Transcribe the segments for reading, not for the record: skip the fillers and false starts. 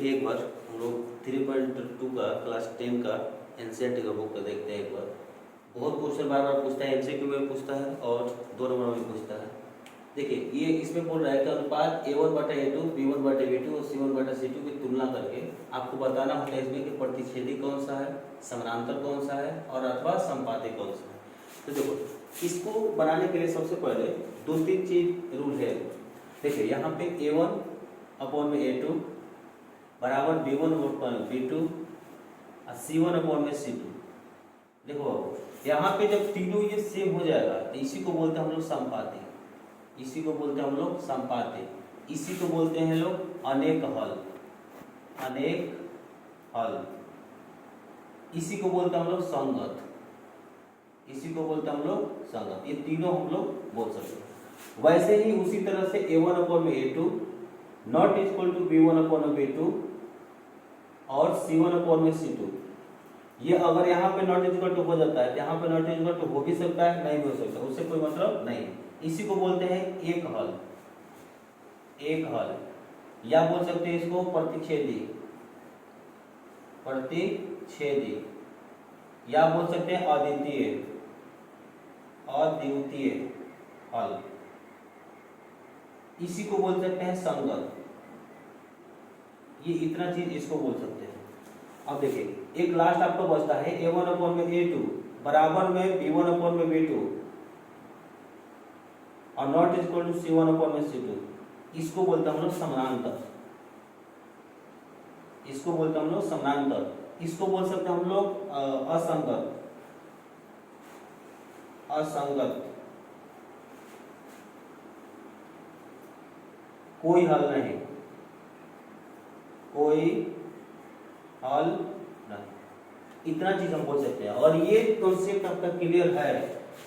देखिए एक बार हम लोग 3.2 का क्लास 10 का एनसीईआरटी का बुक का देखते हैं एक बार। बहुत क्वेश्चन बार बार पूछता है, एमसीक्यू में पूछता है और 2 नंबर में पूछता है। देखिए ये इसमें बोल रहा है कि अनुपात A1/A2, B1/B2 और C1/C2 की तुलना करके आपको बताना होता है इसमें कि प्रतिच्छेदी कौन सा है, समानांतर कौन सा है और अथवा संपाती कौन सा है। तो देखो इसको बनाने के लिए सबसे पहले 2-3 चीज रूल है। देखिए यहाँ पे A1/A2 बराबर B1/B2 और C1/C2। देखो यहाँ पे जब तीनों ये सेम हो जाएगा तो इसी को बोलते हैं हम लोग संपाती, इसी को बोलते हैं हम लोग संपाती, इसी को बोलते हैं लोग अनेक हल, अनेक हल, इसी को बोलते हैं हम लोग संगत, इसी को बोलते हैं हम लोग संगत। ये तीनों हम लोग बोल सकते हैं। वैसे ही उसी तरह से A1/A2 not equal to B1/B2 और C1/C2। ये अगर यहाँ पे नॉट इक्वल टू हो जाता है, यहाँ पे नॉट इक्वल टू हो भी सकता है, नहीं भी हो सकता, उससे कोई मतलब नहीं। इसी को बोलते हैं एक हल, एक हल, या बोल सकते हैं इसको प्रतिच्छेदी, प्रतिच्छेदी, या बोल सकते हैं अद्वितीय, अद्वितीय हल, इसी को बोल सकते हैं संगत। ये इतना चीज इसको बोल सकते हैं। अब देखिए एक लास्ट आपको बचता है A1/A2 बराबर में B1/B2 और नॉट इक्वल टू C1/C2। इसको बोलते हैं हम लोग समानांतर, इसको बोलते हैं हम लोग समानांतर, इसको बोल सकते हैं हम लोग असंगत, असंगत, कोई हल नहीं, कोई हल नहीं, इतना चीज हम बोल सकते हैं। और ये कॉन्सेप्ट आपका क्लियर है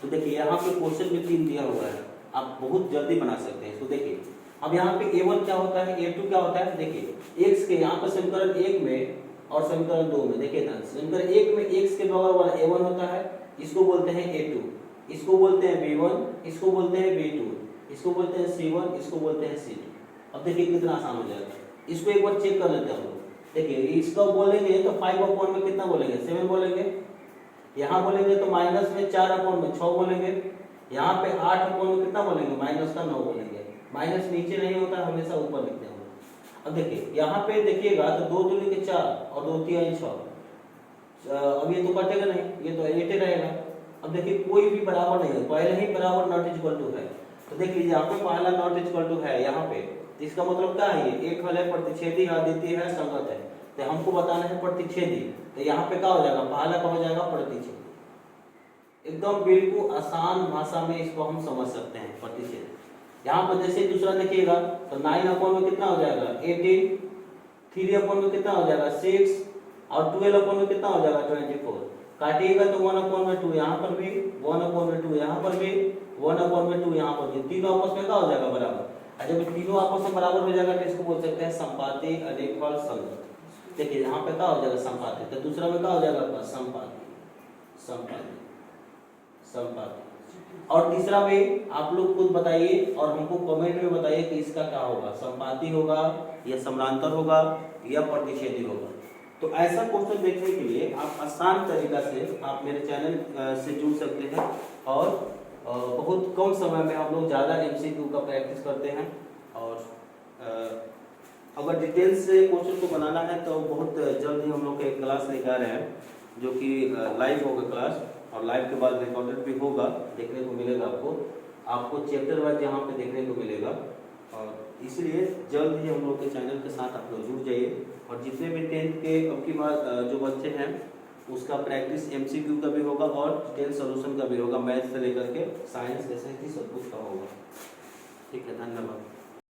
तो देखिए यहाँ पे क्वेश्चन में 3 दिया हुआ है, आप बहुत जल्दी बना सकते हैं। तो देखिए अब यहाँ पे A1 क्या होता है, A2 क्या होता है। देखिए x के यहाँ पे समीकरण 1 में और समीकरण 2 में देखिए ध्यान, समीकरण 1 में x के बगल वाला A1 होता है, इसको बोलते हैं A2, इसको बोलते हैं B1, इसको बोलते हैं B2, इसको बोलते हैं C1, इसको बोलते हैं C2। अब देखिए कितना आसान हो जाएगा, इसको एक बार चेक कर लेते हैं हम लोग। देखिए इसको बोलेंगे तो 5/4 में कितना बोलेंगे, 7 बोलेंगे। यहाँ बोलेंगे तो माइनस में 4/4 में 6 बोलेंगे। यहाँ पे 8/4 में कितना बोलेंगे, माइनस का 9 बोलेंगे। माइनस नीचे नहीं होता, हमेशा ऊपर लिखते हैं। अब देखिए यहाँ पे देखिएगा तो 2 दूनी के 4 और 2 3 6। अब ये तो कटेगा नहीं, ये तो 8 रहेगा। अब देखिए कोई भी बराबर नहीं है, पहले ही बराबर नॉट इक्वल टू है। तो देखिए यहाँ पे पहला नॉट इक्वल टू है यहाँ पे, तो इसका मतलब क्या है, ये एक हल है, प्रतिच्छेदी, अद्वितीय है, संगत है। तो हमको बताना है प्रतिच्छेदी, तो यहाँ पे क्या हो जाएगा, पहला क्या हो जाएगा, प्रतिच्छेदी। एकदम बिल्कुल आसान भाषा में इसको हम समझ सकते हैं प्रतिच्छेदी। यहाँ पर जैसे दूसरा देखिएगा तो 9/4 में कितना हो जाएगा 18, 3/4 में कितना हो जाएगा 6 और 12/4 में कितना हो जाएगा 24। काटिएगा तो 1/2 यहाँ पर भी, 1/2 यहाँ पर भी, 1/2 यहाँ पर भी, तीनों आपस में क्या हो जाएगा बराबर। और जब तीनों आपस में बराबर हो जाएगा तो इसको बोल सकते हैं संपाती, अनेक हल, संगत। देखिए यहाँ पे क्या हो जाएगा संपाती, तो दूसरा में क्या हो जाएगा आपका संपाती, संपाती, संपाती। और तीसरा में आप लोग खुद बताइए और हमको कमेंट में बताइए कि इसका क्या होगा, संपाती होगा या समानांतर होगा या प्रतिच्छेदी होगा। तो ऐसा क्वेश्चन देखने के लिए आप आसान तरीका से आप मेरे चैनल से जुड़ सकते हैं और बहुत कम समय में हम लोग ज़्यादा एमसीक्यू का प्रैक्टिस करते हैं। और अगर डिटेल से क्वेश्चन को बनाना है तो बहुत जल्द ही हम लोग एक क्लास लेकर आ रहे हैं, जो कि लाइव होगा क्लास, और लाइव के बाद रिकॉर्डेड भी होगा, देखने को मिलेगा आपको, आपको चैप्टर वाइज यहाँ पे देखने को मिलेगा। और इसलिए जल्द ही हम लोग के चैनल के साथ आप लोग जुड़ जाइए। और जितने भी 10th के अब की बार जो बच्चे हैं उसका प्रैक्टिस एमसीक्यू का भी होगा और डिटेल सॉल्यूशन का भी होगा, मैथ से लेकर के साइंस, जैसे कि सब कुछ का होगा। ठीक है, धन्यवाद।